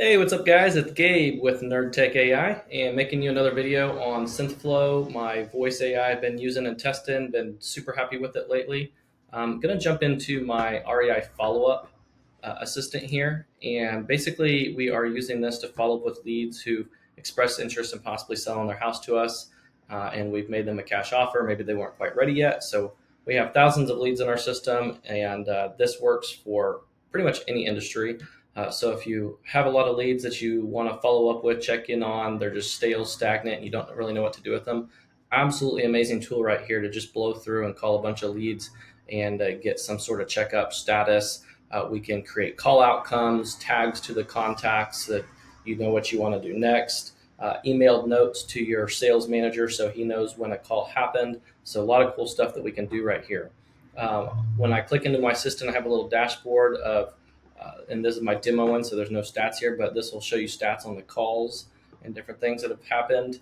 Hey, what's up, guys? It's Gabe with NerdTech AI and making you another video on SynthFlow, my voice AI I've been using and testing, been super happy with it lately. I'm going to jump into my REI follow-up assistant here. And basically, we are using this to follow up with leads who expressed interest in possibly selling their house to us. And we've made them a cash offer. Maybe they weren't quite ready yet. So we have thousands of leads in our system, and this works for pretty much any industry. So if you have a lot of leads that you want to follow up with, check in on, they're just stale, stagnant, and you don't really know what to do with them, absolutely amazing tool right here to just blow through and call a bunch of leads and get some sort of checkup status. We can create call outcomes, tags to the contacts that you know what you want to do next, emailed notes to your sales manager so he knows when a call happened. So a lot of cool stuff that we can do right here. When I click into my assistant, I have a little dashboard of and this is my demo one, so there's no stats here, but this will show you stats on the calls and different things that have happened.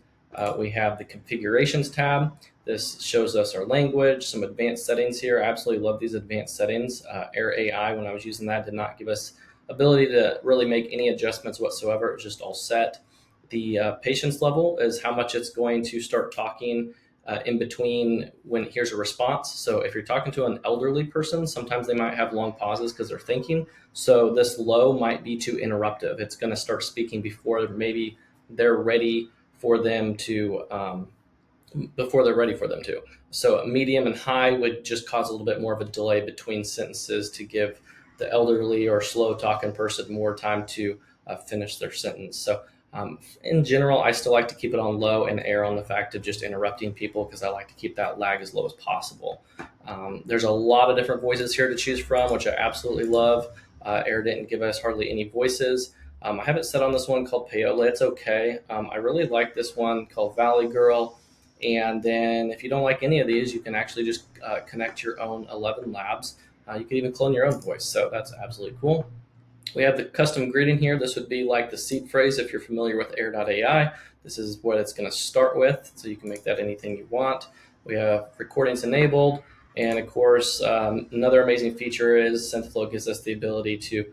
We have the configurations tab. This shows us our language, some advanced settings here. I absolutely love these advanced settings. Air AI, when I was using that, did not give us ability to really make any adjustments whatsoever. It was just all set. The patience level is how much it's going to start talking in between when here's a response. So if you're talking to an elderly person, sometimes they might have long pauses because they're thinking. So this low might be too interruptive. It's going to start speaking before maybe they're ready for them to, before they're ready for them to. So medium and high would just cause a little bit more of a delay between sentences to give the elderly or slow talking person more time to finish their sentence. So in general, I still like to keep it on low and err on the fact of just interrupting people because I like to keep that lag as low as possible. There's a lot of different voices here to choose from, which I absolutely love. Air didn't give us hardly any voices. I haven't set on this one called Payola. It's okay. I really like this one called Valley Girl. And then if you don't like any of these, you can actually just connect your own 11 labs. You can even clone your own voice. So that's absolutely cool. We have the custom greeting here. This would be like the seed phrase if you're familiar with air.ai. This is what it's going to start with, so you can make that anything you want. We have recordings enabled, and of course, another amazing feature is SynthFlow gives us the ability to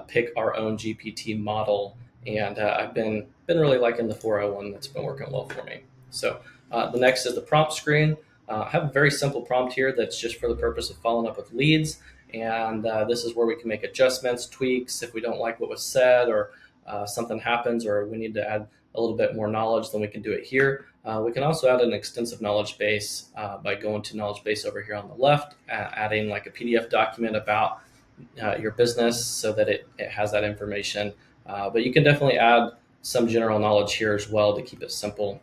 pick our own GPT model, and I've been really liking the 401. That's been working well for me. So the next is the prompt screen. I have a very simple prompt here that's just for the purpose of following up with leads. And this is where we can make adjustments, tweaks, if we don't like what was said or something happens or we need to add a little bit more knowledge, then we can do it here. We can also add an extensive knowledge base by going to knowledge base over here on the left, adding like a PDF document about your business so that it has that information. But you can definitely add some general knowledge here as well to keep it simple,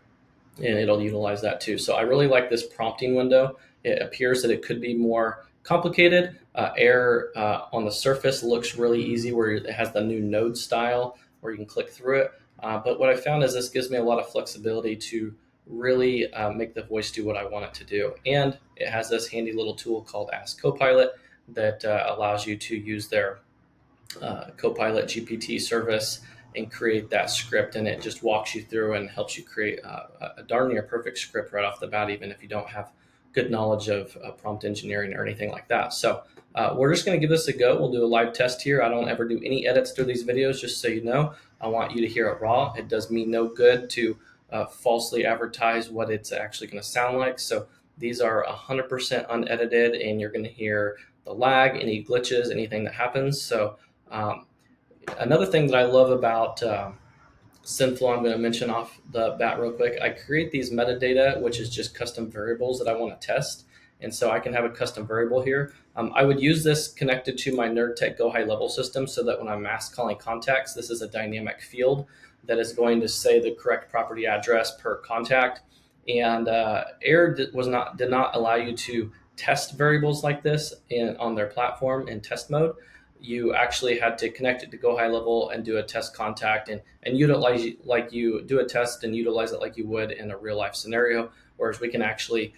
and it'll utilize that too. So I really like this prompting window. It appears that it could be more complicated. Air on the surface looks really easy where it has the new node style where you can click through it. But what I found is this gives me a lot of flexibility to really make the voice do what I want it to do. And it has this handy little tool called Ask Copilot that allows you to use their Copilot GPT service and create that script, and it just walks you through and helps you create a darn near perfect script right off the bat, even if you don't have good knowledge of prompt engineering or anything like that. So we're just going to give this a go. We'll do a live test here. I don't ever do any edits to these videos, just so you know. I want you to hear it raw. It does me no good to falsely advertise what it's actually going to sound like. So these are 100% unedited, and you're going to hear the lag, any glitches, anything that happens. So another thing that I love about SynthFlow, I'm going to mention off the bat real quick. I create these metadata, which is just custom variables that I want to test. And so I can have a custom variable here. I would use this connected to my NerdTech Go High Level system so that when I'm mass calling contacts, this is a dynamic field that is going to say the correct property address per contact. And Air did not allow you to test variables like this on their platform in test mode. You actually had to connect it to Go High Level and do a test contact and utilize like you do a test and utilize it like you would in a real life scenario. Whereas we can actually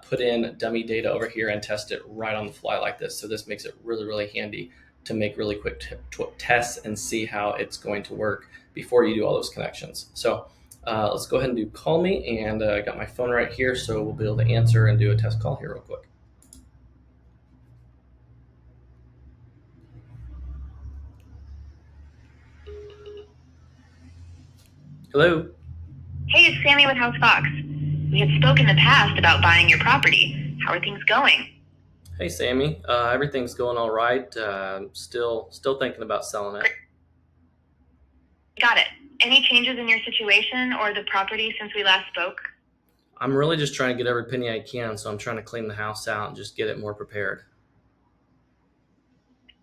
put in dummy data over here and test it right on the fly like this. So this makes it really, really handy to make really quick tests and see how it's going to work before you do all those connections. So let's go ahead and do call me, and I got my phone right here, so we'll be able to answer and do a test call here real quick. Hello. Hey, it's Sammy with House Fox. We had spoken in the past about buying your property. How are things going? Hey, Sammy. Everything's going all right. Still thinking about selling it. Got it. Any changes in your situation or the property since we last spoke? I'm really just trying to get every penny I can, so I'm trying to clean the house out and just get it more prepared.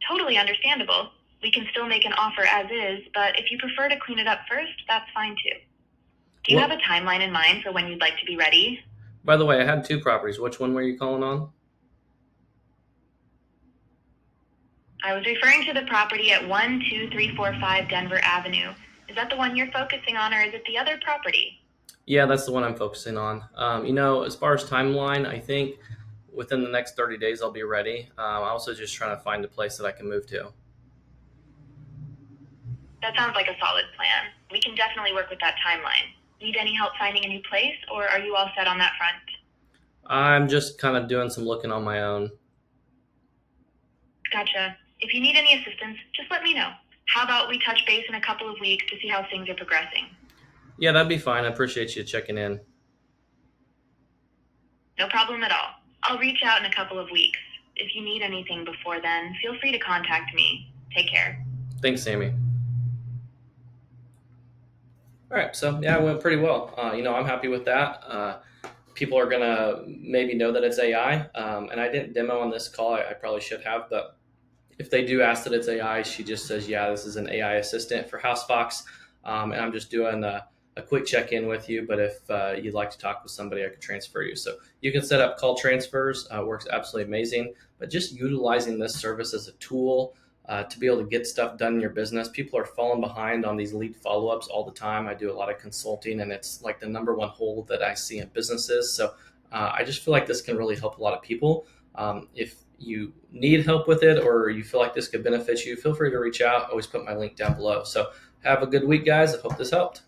Totally understandable. We can still make an offer as is, but if you prefer to clean it up first, that's fine too. Do you have What? a timeline in mind for when you'd like to be ready? By the way, I had two properties. Which one were you calling on? I was referring to the property at 12345 Denver Avenue. Is that the one you're focusing on, or is it the other property? Yeah, that's the one I'm focusing on. As far as timeline, I think within the next 30 days I'll be ready. I'm also just trying to find a place that I can move to. That sounds like a solid plan. We can definitely work with that timeline. Need any help finding a new place, or are you all set on that front? I'm just kind of doing some looking on my own. Gotcha. If you need any assistance, just let me know. How about we touch base in a couple of weeks to see how things are progressing? Yeah, that'd be fine. I appreciate you checking in. No problem at all. I'll reach out in a couple of weeks. If you need anything before then, feel free to contact me. Take care. Thanks, Sammy. All right, so yeah, it went pretty well. I'm happy with that. People are gonna maybe know that it's AI, and I didn't demo on this call. I probably should have, but if they do ask that it's AI, she just says, "Yeah, this is an AI assistant for HouseFox," and I'm just doing a quick check-in with you. But if you'd like to talk with somebody, I could transfer you. So you can set up call transfers. Works absolutely amazing. But just utilizing this service as a tool to be able to get stuff done in your business. People are falling behind on these lead follow-ups all the time. I do a lot of consulting, and it's like the number one hole that I see in businesses. So I just feel like this can really help a lot of people. If you need help with it or you feel like this could benefit you, feel free to reach out. Always put my link down below. So have a good week, guys. I hope this helped.